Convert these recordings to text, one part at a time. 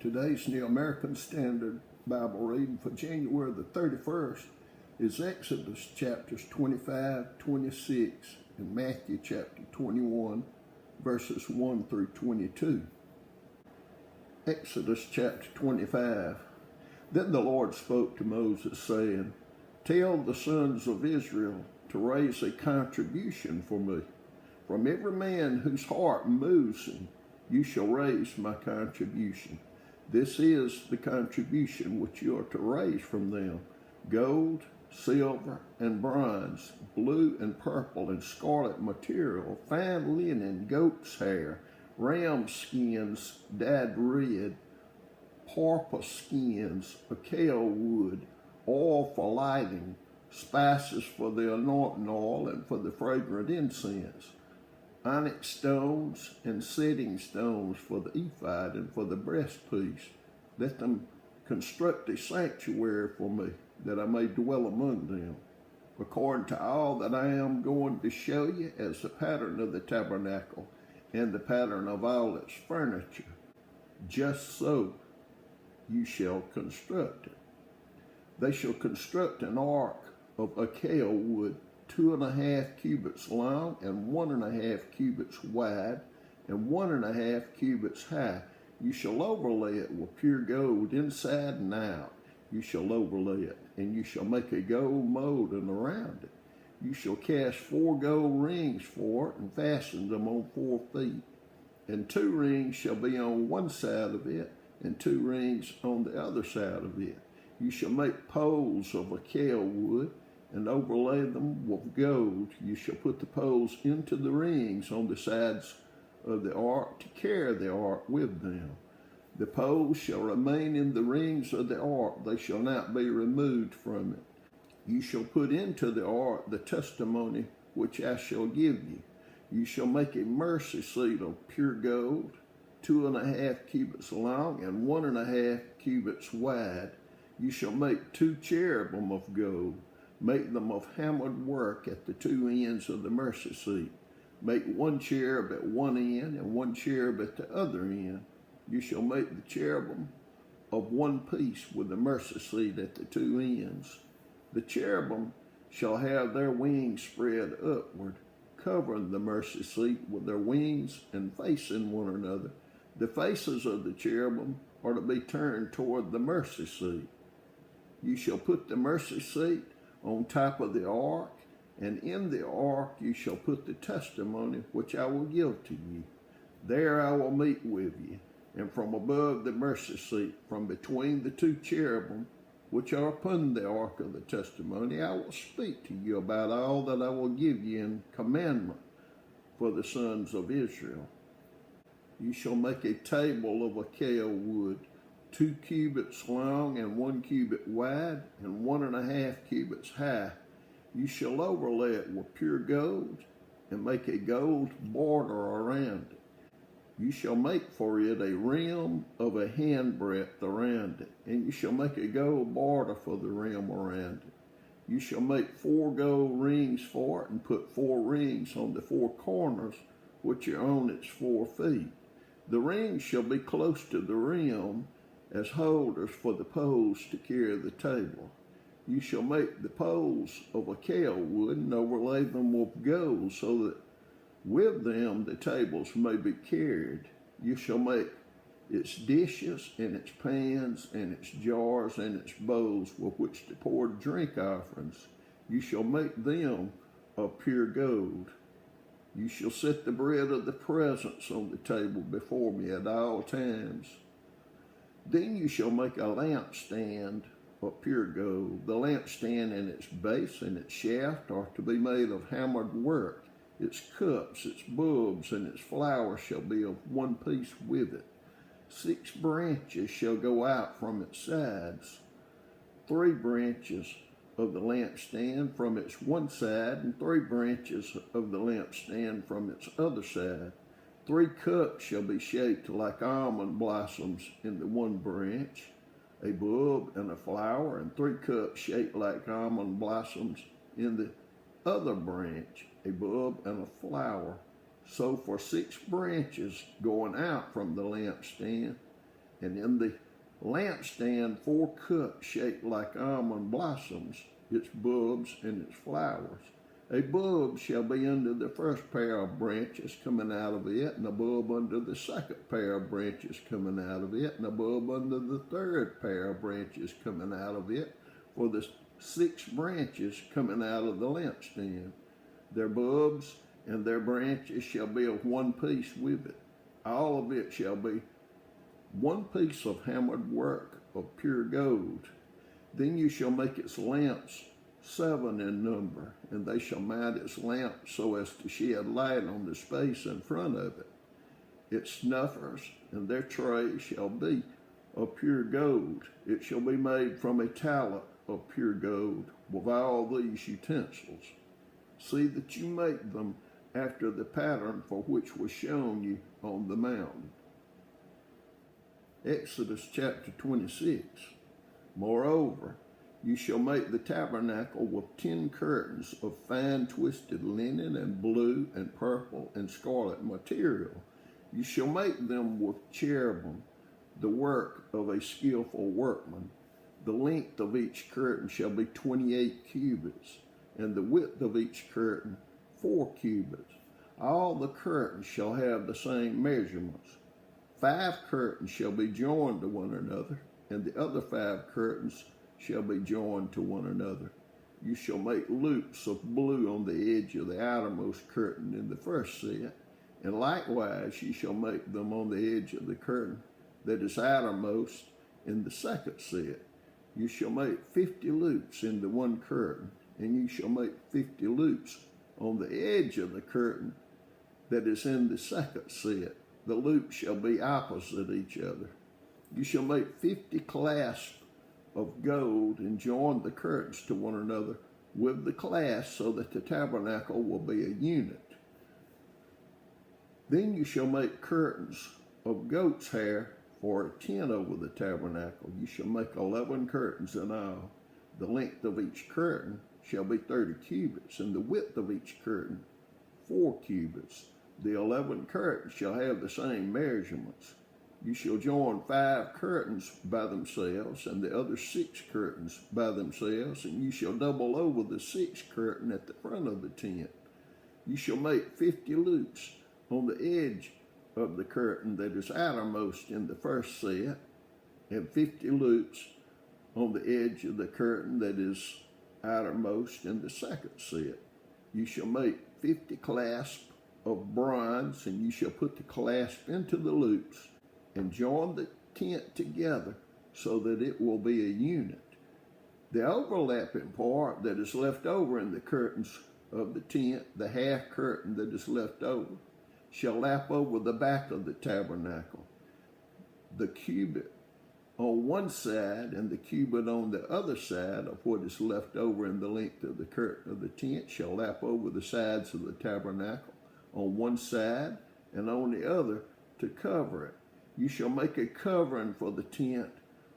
Today's New American Standard Bible reading for January the 31st is Exodus chapters 25, 26, and Matthew chapter 21, verses 1 through 22. Exodus chapter 25. Then the Lord spoke to Moses, saying, "Tell the sons of Israel to raise a contribution for me. From every man whose heart moves him, you shall raise my contribution. This is the contribution which you are to raise from them: gold, silver, and bronze, blue and purple and scarlet material, fine linen, goat's hair, ram skins dyed red, porpoise skins, acacia wood, oil for lighting, spices for the anointing oil and for the fragrant incense, onyx stones and setting stones for the ephod and for the breastpiece. Let them construct a sanctuary for me, that I may dwell among them, according to all that I am going to show you as the pattern of the tabernacle and the pattern of all its furniture. Just so you shall construct it. They shall construct an ark of acacia wood, 2.5 cubits long and 1.5 cubits wide and 1.5 cubits high. You shall overlay it with pure gold inside and out. You shall overlay it, and you shall make a gold molding around it. You shall cast 4 gold rings for it and fasten them on 4 feet. And 2 rings shall be on one side of it, and 2 rings on the other side of it. You shall make poles of acacia wood and overlay them with gold. You shall put the poles into the rings on the sides of the ark to carry the ark with them. The poles shall remain in the rings of the ark. They shall not be removed from it. You shall put into the ark the testimony which I shall give you. You shall make a mercy seat of pure gold, 2.5 cubits long and 1.5 cubits wide. You shall make 2 cherubim of gold. Make them of hammered work at the 2 ends of the mercy seat. Make 1 cherub at one end and 1 cherub at the other end. You shall make the cherubim of one piece with the mercy seat at the 2 ends. The cherubim shall have their wings spread upward, covering the mercy seat with their wings and facing one another. The faces of the cherubim are to be turned toward the mercy seat. You shall put the mercy seat on top of the ark, and in the ark you shall put the testimony which I will give to you. There I will meet with you, and from above the mercy seat, from between the 2 cherubim which are upon the ark of the testimony, I will speak to you about all that I will give you in commandment for the sons of Israel. You shall make a table of acacia wood, 2 cubits long and 1 cubit wide and 1.5 cubits high. You shall overlay it with pure gold and make a gold border around it. You shall make for it a rim of a handbreadth around it, and you shall make a gold border for the rim around it. You shall make 4 gold rings for it and put 4 rings on the 4 corners which are on its 4 feet. The rings shall be close to the rim as holders for the poles to carry the table. You shall make the poles of acacia wood and overlay them with gold, so that with them the tables may be carried. You shall make its dishes and its pans and its jars and its bowls with which to pour drink offerings. You shall make them of pure gold. You shall set the bread of the presence on the table before me at all times. Then you shall make a lampstand of pure gold. The lampstand and its base and its shaft are to be made of hammered work. Its cups, its bulbs, and its flowers shall be of one piece with it. 6 branches shall go out from its sides. 3 branches of the lampstand from its one side, and 3 branches of the lampstand from its other side. 3 cups shall be shaped like almond blossoms in the one branch, a bulb and a flower, and 3 cups shaped like almond blossoms in the other branch, a bulb and a flower. So for 6 branches going out from the lampstand, And in the lampstand 4 cups shaped like almond blossoms, its bulbs and its flowers. A bulb shall be under the first pair of branches coming out of it, and a bulb under the second pair of branches coming out of it, and a bulb under the third pair of branches coming out of it, for the 6 branches coming out of the lampstand. Their bulbs and their branches shall be of one piece with it. All of it shall be one piece of hammered work of pure gold. Then you shall make its lamps 7 in number, and they shall mount its lamps so as to shed light on the space in front of it. Its snuffers and their trays shall be of pure gold. It shall be made from a talent of pure gold with all these utensils. See that you make them after the pattern for which was shown you on the mountain. Exodus chapter 26. Moreover, you shall make the tabernacle with 10 curtains of fine twisted linen and blue and purple and scarlet material. You shall make them with cherubim, the work of a skillful workman. The length of each curtain shall be 28 cubits, and the width of each curtain 4 cubits. All the curtains shall have the same measurements. 5 curtains shall be joined to one another, and the other 5 curtains shall be joined to one another. You shall make loops of blue on the edge of the outermost curtain in the first set, and likewise you shall make them on the edge of the curtain that is outermost in the second set. You shall make 50 loops in the one curtain, and you shall make 50 loops on the edge of the curtain that is in the second set. The loops shall be opposite each other. You shall make 50 clasps of gold and join the curtains to one another with the clasps so that the tabernacle will be a unit. Then you shall make curtains of goat's hair for a tent over the tabernacle. You shall make 11 curtains in all. The length of each curtain shall be 30 cubits, and the width of each curtain 4 cubits. The 11 curtains shall have the same measurements. You shall join 5 curtains by themselves, and the other 6 curtains by themselves, and you shall double over the 6th curtain at the front of the tent. You shall make 50 loops on the edge of the curtain that is outermost in the first set, and 50 loops on the edge of the curtain that is outermost in the second set. You shall make 50 clasps of bronze, and you shall put the clasp into the loops and join the tent together so that it will be a unit. The overlapping part that is left over in the curtains of the tent, the half curtain that is left over, shall lap over the back of the tabernacle. The cubit on one side and the cubit on the other side of what is left over in the length of the curtain of the tent shall lap over the sides of the tabernacle on one side and on the other to cover it. You shall make a covering for the tent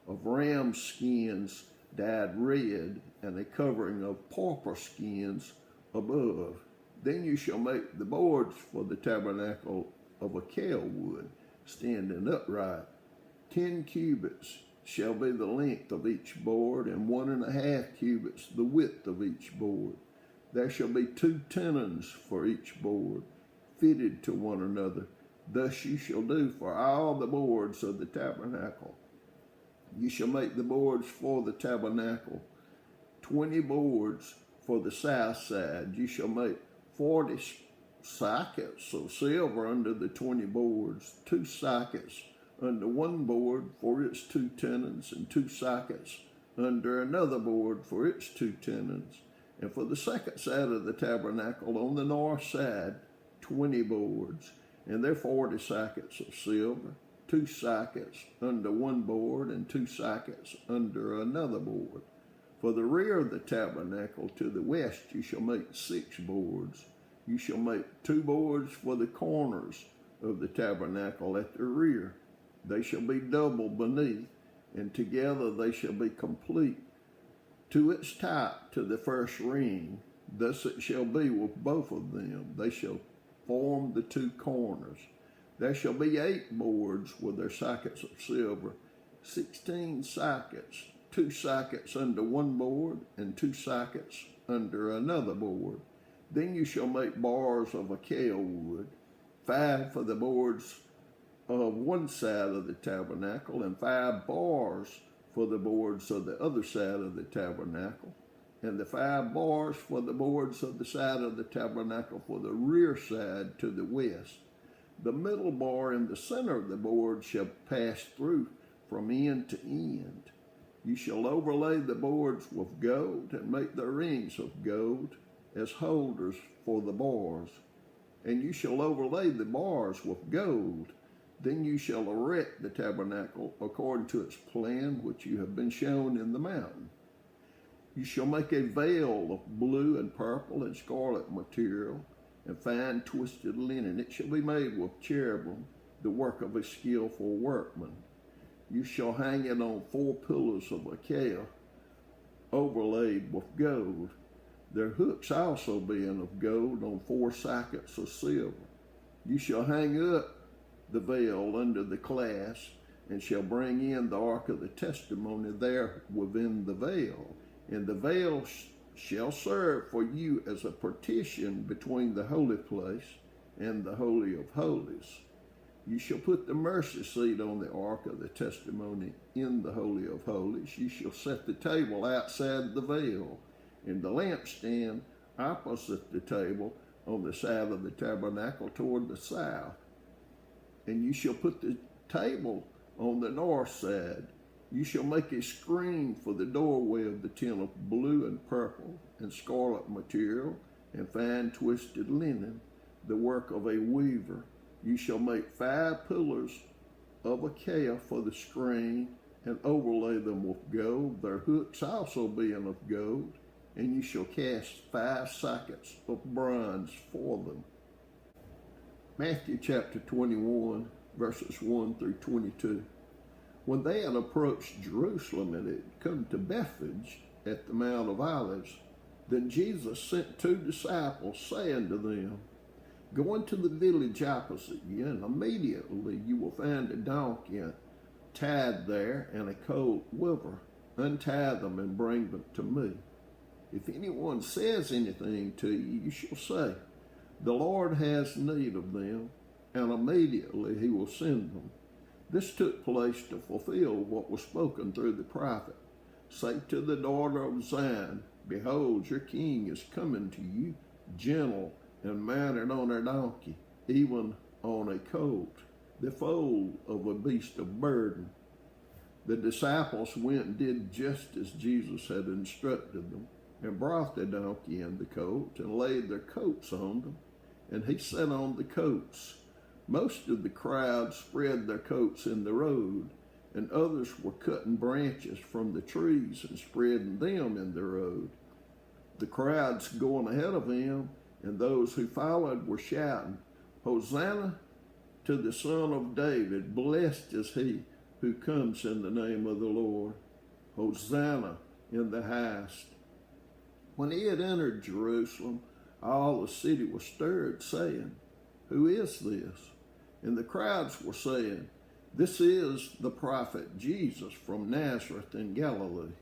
of ram skins dyed red, and a covering of pauper skins above. Then you shall make the boards for the tabernacle of acacia wood, standing upright. 10 cubits shall be the length of each board, and 1.5 cubits the width of each board. There shall be 2 tenons for each board, fitted to one another. Thus you shall do for all the boards of the tabernacle. You shall make the boards for the tabernacle, 20 boards for the south side. You shall make 40 sockets of silver under the 20 boards, 2 sockets under one board for its 2 tenons, and 2 sockets under another board for its 2 tenons. And for the second side of the tabernacle on the north side, 20 boards, and their 40 sockets of silver, 2 sockets under one board and 2 sockets under another board. For the rear of the tabernacle to the west you shall make 6 boards. You shall make 2 boards for the corners of the tabernacle at the rear. They shall be double beneath, and together they shall be complete to its top to the first ring. Thus it shall be with both of them. They shall form the 2 corners. There shall be 8 boards with their sockets of silver, 16 sockets, 2 sockets under one board, and 2 sockets under another board. Then you shall make bars of acacia wood, 5 for the boards of one side of the tabernacle, and 5 bars for the boards of the other side of the tabernacle, and the 5 bars for the boards of the side of the tabernacle for the rear side to the west. The middle bar in the center of the board shall pass through from end to end. You shall overlay the boards with gold and make their rings of gold as holders for the bars. And you shall overlay the bars with gold. Then you shall erect the tabernacle according to its plan which you have been shown in the mountain. You shall make a veil of blue and purple and scarlet material and fine twisted linen. It shall be made with cherubim, the work of a skillful workman. You shall hang it on 4 pillars of acacia overlaid with gold, their hooks also being of gold on 4 sockets of silver. You shall hang up the veil under the clasp, and shall bring in the ark of the testimony there within the veil. And the veil shall serve for you as a partition between the holy place and the Holy of Holies. You shall put the mercy seat on the ark of the testimony in the Holy of Holies. You shall set the table outside the veil, and the lampstand opposite the table on the side of the tabernacle toward the south. And you shall put the table on the north side. You shall make a screen for the doorway of the tent of blue and purple and scarlet material and fine twisted linen, the work of a weaver. You shall make 5 pillars of acacia for the screen and overlay them with gold, their hooks also being of gold. And you shall cast 5 sockets of bronze for them. Matthew chapter 21, verses 1 through 22. When they had approached Jerusalem and had come to Bethphage at the Mount of Olives, then Jesus sent 2 disciples, saying to them, Go into the village opposite you, and immediately you will find a donkey tied there and a colt with her. Untie them and bring them to me. If anyone says anything to you, you shall say, The Lord has need of them, and immediately he will send them. This took place to fulfill what was spoken through the prophet. Say to the daughter of Zion, Behold, your king is coming to you, gentle and mounted on a donkey, even on a colt, the foal of a beast of burden. The disciples went and did just as Jesus had instructed them, and brought the donkey and the colt, and laid their coats on them, and he sat on the coats. Most of the crowd spread their coats in the road, and others were cutting branches from the trees and spreading them in the road. The crowds going ahead of him, and those who followed were shouting, Hosanna to the Son of David, blessed is he who comes in the name of the Lord. Hosanna in the highest. When he had entered Jerusalem, all the city was stirred, saying, Who is this? And the crowds were saying, This is the prophet Jesus from Nazareth in Galilee.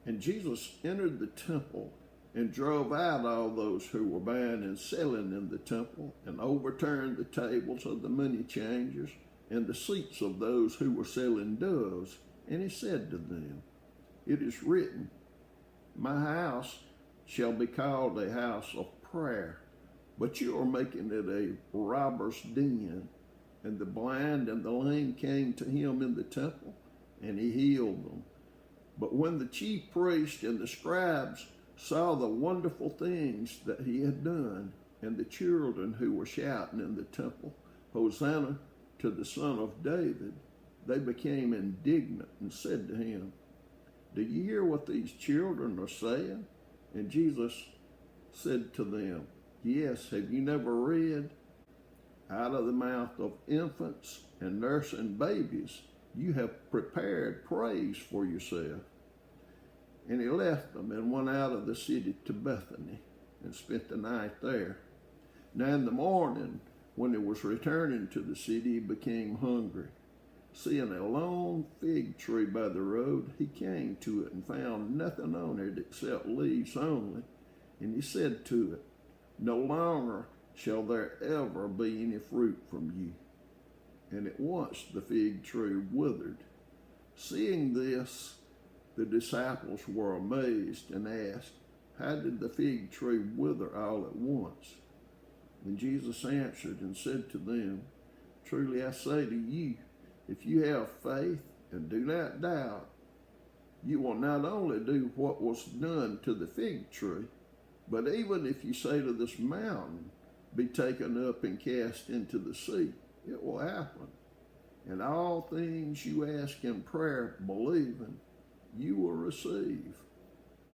And Jesus entered the temple and drove out all those who were buying and selling in the temple, and overturned the tables of the money changers and the seats of those who were selling doves. And he said to them, It is written, My house shall be called a house of prayer, but you are making it a robber's den. And the blind and the lame came to him in the temple, and he healed them. But when the chief priests and the scribes saw the wonderful things that he had done, and the children who were shouting in the temple, Hosanna to the Son of David, they became indignant and said to him, Do you hear what these children are saying? And Jesus said to them, Yes, have you never read? Out of the mouth of infants and nursing babies, you have prepared praise for yourself. And he left them and went out of the city to Bethany and spent the night there. Now in the morning, When he was returning to the city, he became hungry. Seeing a lone fig tree by the road, he came to it and found nothing on it except leaves only. And he said to it, "No longer shall there ever be any fruit from you." And at once the fig tree withered. Seeing this, the disciples were amazed and asked, "How did the fig tree wither all at once?" And Jesus answered and said to them, "Truly I say to you, if you have faith and do not doubt, you will not only do what was done to the fig tree, but even if you say to this mountain, be taken up and cast into the sea, it will happen. And all things you ask in prayer, believing, you will receive."